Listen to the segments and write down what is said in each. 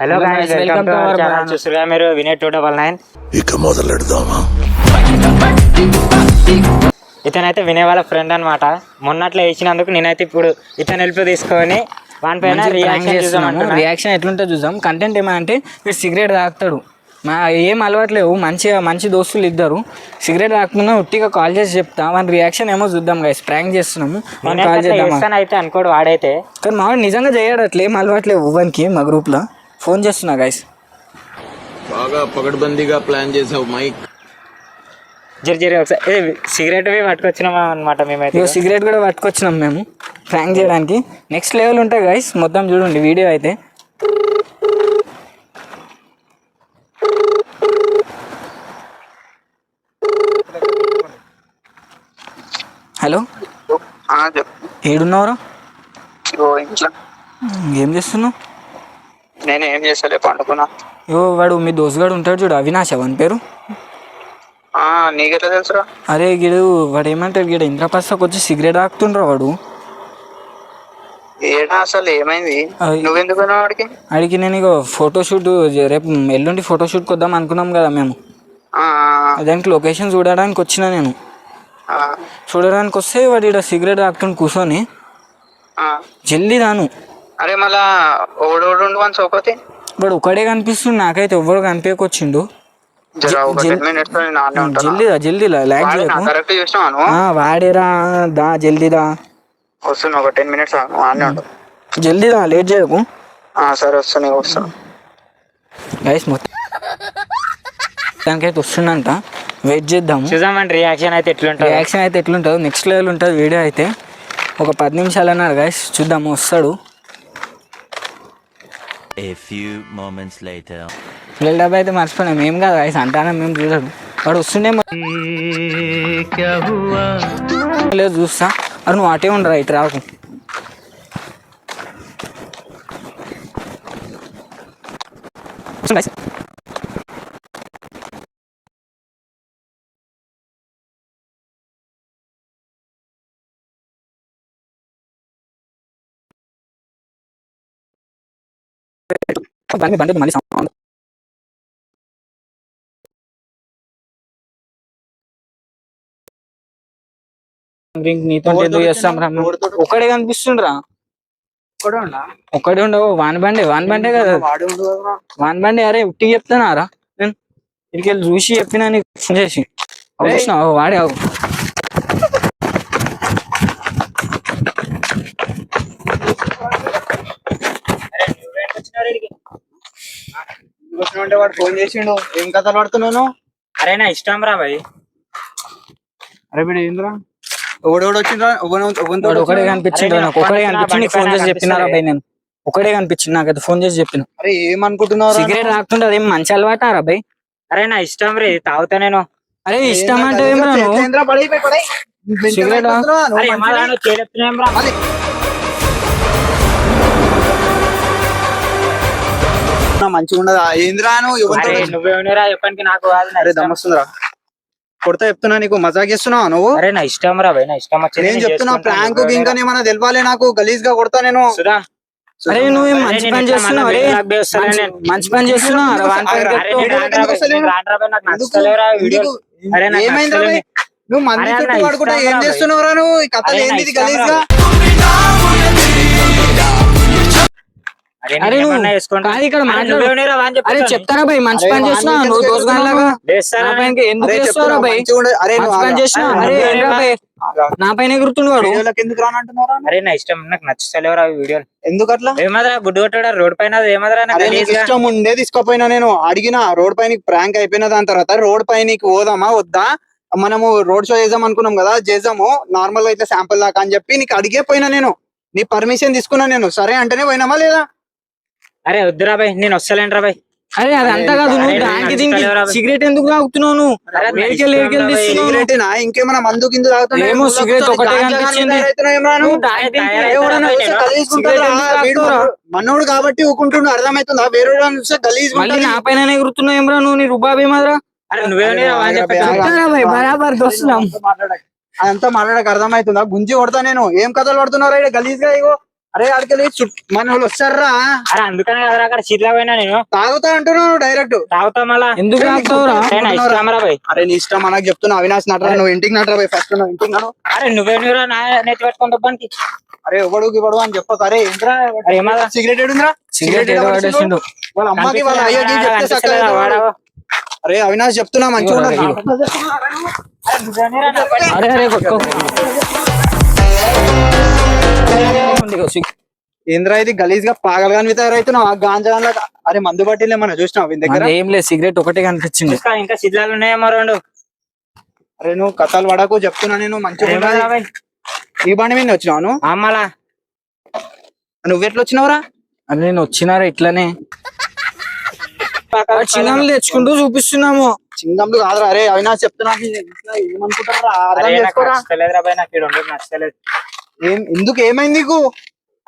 Hello guys, welcome to our channel. చూస్తుగా మీరు వినయ్ 299. ఇక మొదలెడదామా? ఇతనైతే వినయ్ వాళ్ళ ఫ్రెండ్ అనమాట. మొన్నట్లో వేసినందుకు నేనైతే ఇప్పుడు ఇతను హెల్ప్ తీసుకొని వాని పైన రియాక్షన్ ఎట్లుంటే చూద్దాం. కంటెంట్ ఏమంటే వీడు సిగరెట్ తాగుతాడు, ఏం అలవాట్లేవు, మంచి దోస్తులు ఇద్దరు. సిగరెట్ తాగుతున్నా ఉట్టిగా కాల్ చేసి చెప్తా, వాని రియాక్షన్ ఏమో చూద్దాం గైస్. ప్రాంక్ చేస్తున్నాము, కాల్ చేద్దాం అయితే అనుకోడు వాడైతే. కానీ మా వాడు నిజంగా చేయడు, అట్లా ఏం అలవాట్లేవు ఇవ్వనికి. మా గ్రూప్లో ఫోన్ చేస్తున్నా గైస్. బాగా పగడ్బందీగా ప్లాన్ చేసావు మైక్. జరి ఒకసారి సిగరెట్ పట్టుకొచ్చినామా అనమాట. మేమైతే సిగరెట్ కూడా పట్టుకొచ్చినాం మేము ప్రాంక్ చేయడానికి. నెక్స్ట్ లెవెల్ ఉంటాయి గైస్, మొత్తం చూడండి వీడియో అయితే. హలో, ఏడున్నావురా? ఏం చేస్తున్నావు? నేను ఏం చేస్తలే, పండుకున్నా. వాడు మీ దోస్తుగాడు ఉంటాడు చూడు, అవినాష్ అవని పేరు. నీకెట్లా తెలుసురా? అరే వాడు ఏమంటాడు, గిడ ఇంద్రప్రస్థకు వచ్చి సిగరెట్ తాగుతుండ్రా వాడు. ఏడా అసలు ఏమైంది? నువ్వెందుకు వాడికి? అడిగి నేను ఇక ఫోటోషూట్ రేపు ఎల్లుండి ఫోటోషూట్కి వద్దాం అనుకున్నాం కదా మేము. దానికి లొకేషన్ చూడడానికి వచ్చిన నేను. చూడడానికి వస్తే వాడు ఇక్కడ సిగరెట్ తాగుతుండు కూర్చొని. జల్దీ రాను. అరే మళ్ళా ఓడోడు అని సోకోతే వాడు ఒకడే కనిపిస్తుంది నాకైతే, ఎవడు కనిపించకొచ్చిండు. జల్దీరా లాగ్ చేయకు. వాడేరా, దా జల్దీరా. వస్తున్నా, ఒక 10 minutes జల్దీరా, లేట్ చేయకు. సరే వస్తున్నా. గైస్ మొత్తం దానికైతే వస్తుందంట, వెయిట్ చేద్దాము. చూద్దామండి రియాక్షన్ అయితే ఎట్లుంటుందో. నెక్స్ట్ లెవెల్ ఉంటుంది వీడియో అయితే. ఒక 10 నిమిషాలు అన్నారు గైస్, చూద్దాము వస్తాడు. A few moments later. పిల్లల డబ్బా అయితే మర్చిపోయినా, మేము కాదు గైస్ అంటానా, మేము చూడడు. వాడు వస్తుండే లేదు చూస్తా. అరే నువ్వు అటే ఉండరా, ఇటు రాకు. బండి మళ్ళీ సౌండ్. నీతో ఎందుకు చేస్తాం రా? ఒక్కడే కనిపిస్తుండ్రా, ఒక్కడే ఉండవు. వాన్ బండే కదా వాన్ బండి. అరే ఉట్టి చెప్తానారా నేను, ఇక్కడికి వెళ్ళి చూసి చెప్పినా నీకు ఫోన్ చేసి. చూసినావు వాడే. వాడు ఫోన్ చేసిండు, ఏం కథలు పడుతున్నాను? అరే నా ఇష్టం రా భయ్. అరే వీడు ఏంద్రా, ఓడోడు వచ్చిండ్రా? ఒకడే కనిపించింది నాకు, ఒకడే కనిపించింది. ఫోన్ చేసి చెప్పినారా భయ్? నేను ఒకడే కనిపించింది నాకైతే, ఫోన్ చేసి చెప్పిన. అరే ఏమనుకుంటున్నావు? సిగరెట్ తాగుతుంటే అదేం మంచి అలవాటారా భయ్? అరే నా ఇష్టం రే, తాగుతా నేను. అరే ఇష్టం అంటే ఏమరా నువ్వు? సిగరెట్ మంచిగా ఉండదా? ఏంద్రా నువ్వేరా చెప్పడానికి నాకు అరే దమ్మస్తుందిరా, కొడతా చెప్తున్నా నీకు. మజాక్ చేస్తున్నావా నువ్వు? అరే నా ఇష్టం రా భయ్, నా ఇష్టం వచ్చింది నేను చెప్తున్నా. ప్రాంక్ ఇంకా ఏమన్నా తెలవాలి నాకు, గలీజ్ గా కొడతా నేను. అరే నువ్వు మంచి పని చేస్తున్నావు, మంచి పని చేస్తున్నావు. ఏమైందిరా నువ్వు మంది చుట్టూ పడుకుంటా ఏం చేస్తున్నావురా నువ్వు? ఈ కథలు ఏంది గలీజ్ గా? అరే నువ్వు కాదు ఇక్కడ మాట్లాడు. అరే చెప్తారా భయ్, మంచి పని చేసినా నువ్వు దోసగాళ్ళగా ఎందుకు చేస్తావురా భయ్? మంచి పని చేసినా. అరే నా పైన ఎగురుతుండు వాడు. ఎందుకు రానంటున్నారా? అరే నా ఇష్టం, నాకు నచ్చుతలేవురా వీడియోలు. ఎందుకు అట్లా? ఏమదరా గుడ్డు కొట్టాడా రోడ్ పైన? ఏమదరా ఇష్టం ఉండే తీసుకోపోయినా నేను. అడిగిన రోడ్ పైన ప్రాంక్ అయిపోయిన దాని తర్వాత రోడ్ పైన పోదామా వద్దా, మనము రోడ్ షో చేద్దాం అనుకున్నాం కదా, చేద్దాము నార్మల్ గా ఇట్లా శాంపుల్ దాకా అని చెప్పి నీకు అడిగే పోయినా నేను. నీ పర్మిషన్ తీసుకున్నా నేను, సరే అంటేనే పోయినామా లేదా? అరే వద్దురా బాయ్, నేను వస్తలేనురా బాయ్. అరే అదంతా కాదు, నువ్వు సిగరెట్ ఎందుకు తాగుతున్నావు? నువ్వు ఇంకేమన్నా మందు కింద ఏమో సిగరెట్ ఒకటే కనిపించింది. మనోడు కాబట్టి ఊకుంటుండు, అర్థమవుతుందా? వేరే గలీజ్ నా పైన ఎగురుతున్నావు ఏమరా నువ్వు? నీ రుబాబే మాదిరా. బరాబర్ వస్తున్నాం. అదంతా మాట్లాడక అర్థమవుతుందా? గుంజి కొడతా నేను. ఏం కథలు పడుతున్నారా గలీజ్ గా? ఇగో అరే అడికెళ్ళి మన వాళ్ళు వస్తారా అరే అందుకనే కదా అక్కడ సీట్లా పోయినా నేను తాగుతా అంటున్నావు డైరెక్ట్. తాగుతా మళ్ళా ఎందుకు తాగుతావురా? ఇష్టం రా భయ్. అరే నీ ఇష్టం మనకు చెప్తున్నా. అవినాష్ నటరా, నువ్వు ఇంటికి నటరా పోయి ఫస్ట్. నువ్వు ఇంటికి నడు. అరే నువ్వేనురా నా నెత్తి పెట్టుకుని దబ్బానికి. అరే ఎవడు ఇవ్వడు అని చెప్పక. అరే ఏంట్రా సిగరెట్ ఏడుందిరా? సిగరెట్ ఏడ పడేసిండు. వాళ్ళ అమ్మకి వాళ్ళ అయ్యకి చెప్తే చక్కగా వాడు. అరే అవినాష్ చెప్తున్నా మంచిగా ఉండదు. అరే అరే కొట్టుకో. ఏంద్రా ఇది గలీజ్ గా పాగలు కానీ తయారైతున్నావు ఆ గాంజా. అరే మందు బట్టిలే మనం చూసినావు వీని దగ్గర. ఏం లేదు, సిగరెట్ ఒకటే కనిపించింది. ఇంకా సిద్ధాలు ఉన్నాయేమో రెండు. అరే నువ్వు కథలు పడకు చెప్తున్నా నేను మంచిగా ఉండాలి. ఈ బండి మీద వచ్చినావు అమ్మలా? నువ్వెట్లా వచ్చినావురా? అరే నేను వచ్చినారా ఇట్లనే చిన్నలు తెచ్చుకుంటూ చూపిస్తున్నాము. చింగంలు కాదురా. అరే అవినాష్ చెప్తున్నా ఏమనుకుంటారా అర్థం చేసుకోరా. నచ్చలేదురా భయ్, నాకు ఈ రెండు నచ్చలేదు. ఎందుకు ఏమైంది నీకు?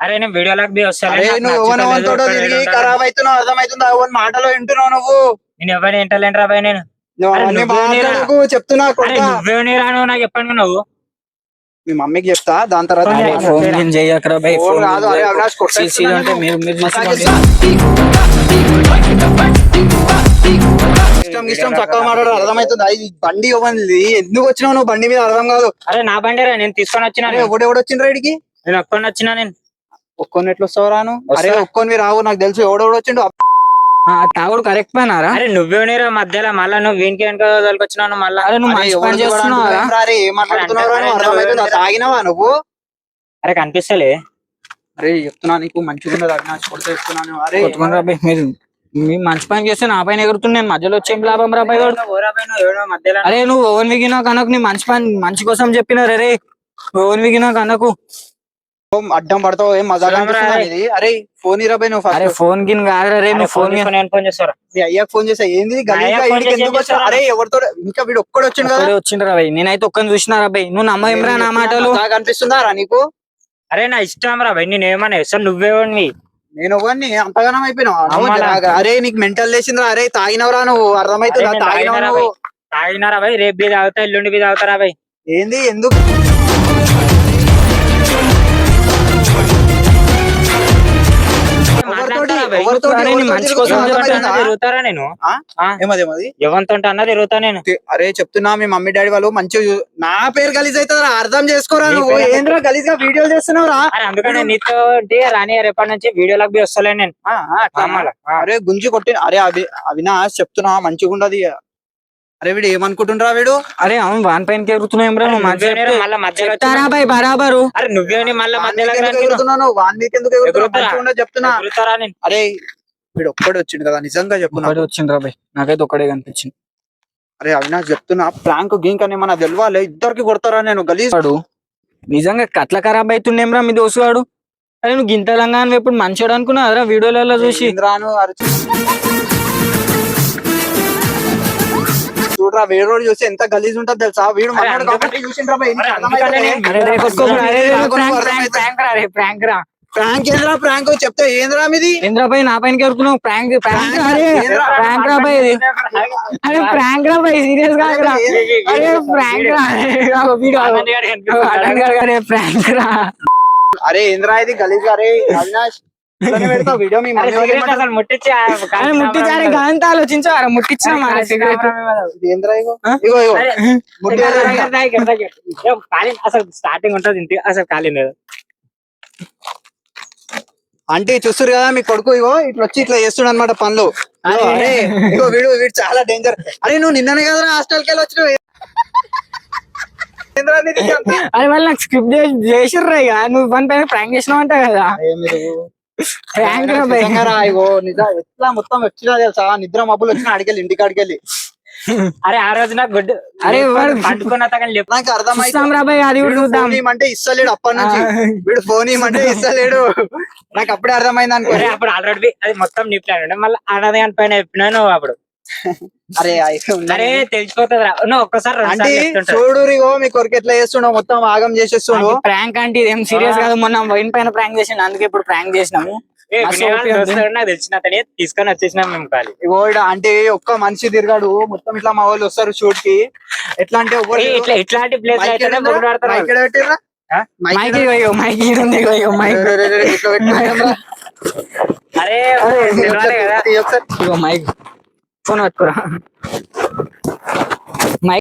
అరే నేను వీడియోలకు బి వస్తాను. అరే నువ్వు ఎవరితో తిరిగి ఖరాబ్ అవుతున్నావు అర్థమవుతుందా? ఎవరి మాటలో వింటున్నావు నువ్వు. నేను ఎవరిని ఏంటలేనురా భయ్. నేను నువ్వు అవన్నీ మాటలకు చెప్తున్నా కొడుకా. నువ్వేనిరా నువ్వు నాకు చెప్పండి. నువ్వు మీ మమ్మీకి చెప్తా దాని తర్వాత ఫోన్ చేయకరా బై. ఫోన్ కాదు. అరే అవినాష్ కొట్టేసి అంటే మీరు ఇష్టం చక్కగా మాట్లాడారు అర్థమవుతుంది. ఇది బండి ఇవ్వండి. ఎందుకు వచ్చినావు నువ్వు బండి మీద అర్థం కాదు. అరే నా బండిరా, నేను తీసుకొని వచ్చినా. ఎవడు వచ్చిన రైడ్కి? నేను ఒక్కడిని వచ్చినా. నేను ఒక్కొని ఎట్లా వస్తావు రాను? అరే ఒక్కొని రావు నాకు తెలుసు. ఎవడెవడు వచ్చిండు తాగుడు కరెక్ట్ పైనారా? అరే నువ్వేనిరా మధ్యలో మళ్ళా నువ్వు వీనికి వెనక వచ్చినావు మళ్ళా. అరే నువ్వు మంచి పని చేస్తున్నావు. ఏమన్నా తాగినావా నువ్వు? అరే కనిపిస్తలే. అరే చెప్తున్నా నీకు మంచిగా ఉన్నది అవినాష్ కొడితే చెప్తున్నాను. అరే మీరు మీ మంచి పని చేస్తే నా పైన ఎగురుతుంది. నేను మధ్యలో వచ్చేం లాభం రా బై. అరే నువ్వు ఓన్ విగినా కనకు నీ మంచి పని మంచి కోసం చెప్పినారు. అరే ఓన్ విగినా కనకు అడ్డం పడతావు. ఏం మజాగా ఇది? అరే ఫోన్ ఇరాబాయ్ నువ్వు. అరే ఫోన్ గిన్ కాదు రే. నువ్వు ఫోన్ ఫోన్ చేస్తారా? మీ అయ్యాక ఫోన్ చేసా ఏంది గలీజ్గా ఇంటికి ఎందుకు వచ్చావు? అరే ఎవరితో ఇంకా వీడు ఒక్కడు వచ్చిండు కదా. వచ్చిండ్రా బై. నేనైతే ఒక్కని చూసినారా బై. నువ్వు నమ్మేమ్రా నా మాటలు? నాకు అనిపిస్తుందా రా నీకు? అరే నా ఇష్టం రా భయ్. నేను ఏమన్నా సార్ నువ్వేవాడివి. నేను ఒకని అంతగానం అయిపోయినావు. అరే నీకు మెంటల్ లేచిందిరా. అరే తాగినవరా నువ్వు? అర్థమవుతుందా? తాగినవరా నువ్వు? తాగినారా భయ్? రేపు బి తాగుతా, ఎల్లుండి బి తాగుతారా భయ్? ఏంది ఎందుకు? మంచి కోసం తిరుగుతారా నేను? ఎవరితో అన్నది తిరుగుతా నేను. అరే చెప్తున్నా మీ మమ్మీ డాడీ వాళ్ళు మంచిగా నా పేరు గలీజ్ అవుతుందా? అర్థం చేసుకోరా నువ్వు. ఏంద్రా గలీజ్ గా వీడియోలు చేస్తున్నావురా? అందుకనే నీతో రాని రేపటి నుంచి వీడియోలకు బి వస్తలే నేను. అరే గుంజి కొట్టి. అరే అవినాష్ చెప్తున్నా మంచిగా ఉండదు. అరే వీడు ఏమనుకుంటుండ్రా వీడు? అరే అవును వాన్ పైన ఎగురుతున్నాం రా. మళ్ళీ మధ్యలో బాయ్ బరాబరు. అరే నువ్వేని మళ్ళీ మధ్యలో ఎగురుతున్నాను. వాన్ మీకు ఎందుకు ఎగురుతున్నా చెప్తున్నా. నేను. అరే వీడు ఒక్కడే వచ్చిండు కదా నిజంగా చెప్తున్నా. వచ్చిండ్రా బాయ్, నాకైతే ఒక్కడే కనిపించింది. అరే అవినాష్ చెప్తున్నా ప్రాంక్ గీంక్ అని మన తెలవాలి. ఇద్దరికి కొడతారా నేను గలీజ్ వాడు నిజంగా కట్ల ఖరాబ్ అవుతుండేమ్రా మీ దోస్తు వాడు. అరే నువ్వు గింతలంగా అని ఎప్పుడు మంచోడు అనుకున్నావురా వీడియోలలో చూసి. రాను చూడరా వేరే రోజు చూసి ఎంత గలీజ్ ఉంటది తెలుసా? వీడు చూసిండ్రా ప్రాంక్ ఏంద్రా? ప్రాంక్ చెప్తే ఏంద్రా మీది? ఏంద్రా బాయ్ నా పైన ఎగురుతున్నావు? ప్రాంక్ ప్రాంక్ ప్రాంక్ రా బాయ్. అరే ప్రాంక్ రా బాయ్, సీరియస్ గా అరే ప్రాంక్ రా. అరే ప్రాంక్ రా. అరే ఏంద్రా ఇది గలీజ్? అరే అవినాష్ పెడతావు వీడియో? మీ ముట్టించారే గంత ఆలోచించారు. ముట్టించిన సిగరెట్ ఏంద్రా? ఇగో ఇగో అసలు స్టార్టింగ్ ఉంటది ఇంటి అసలు ఖాళీ లేదు. అంటే చూస్తారు కదా మీ కొడుకు ఇగో ఇట్లా వచ్చి ఇట్లా చేస్తుడు అనమాట పనులు. అరే ఇగో వీడు చాలా డేంజర్. అరే నువ్వు నిన్ననే కదా హాస్టల్కి వెళ్ళి వచ్చినావు. అరే వాళ్ళు నాకు స్క్రిప్ట్ చేసిర్రా. ఇక నువ్వు పని పైన ప్రాంక్ చేసినావు అంట కదా. ఇగో ఎట్లా మొత్తం వచ్చినా తెలుసా? నిద్ర మబ్బులు వచ్చినా అడికెళ్ళి ఇంటికి అడికెళ్ళి. అరే ఆ రోజు నాకు గుడ్. అరే పండుకున్నా నాకు అర్థమైంది. అంటే ఇస్తలేడు అప్పటి నుంచి. వీడు ఫోన్ ఇవ్వమంటే ఇస్తలేడు. నాకు అప్పుడే అర్థమైంది అనుకో. అప్పుడు ఆల్రెడీ అది మొత్తం నీ ప్లాన్ ఉండే. మళ్ళీ ఆడది అని పైన చెప్పినాను అప్పుడు. అరే అరే తెలిసిపోతుంది రా. నువ్వు ఒక్కసారి చూడు మీ కొరకు ఎట్లా చేస్తున్నావు? మొత్తం ఆగం చేసేస్తున్నావు. ప్రాంక్ అంటే ఇదేం సీరియస్ కాదు. మొన్న వైన్ పైన ప్రాంక్ చేసిన, అందుకే ఇప్పుడు ప్రాంక్ చేసినాము. నాకు తెలిసిన అతనే తీసుకొని వచ్చేసినాం మేము. ఖాళీ అంటే ఒక్క మనిషి తిరగాడు మొత్తం ఇట్లా మా వాళ్ళు వస్తారు షూట్ కి. ఎట్లా అంటే ఇట్లాంటి ప్లేస్ పెట్టిర్రా మైక్ మైక్ ఈడుంది మైక్ అరే తెలియాలి కదా. మైక్ ఫోన్ పట్టుకోరా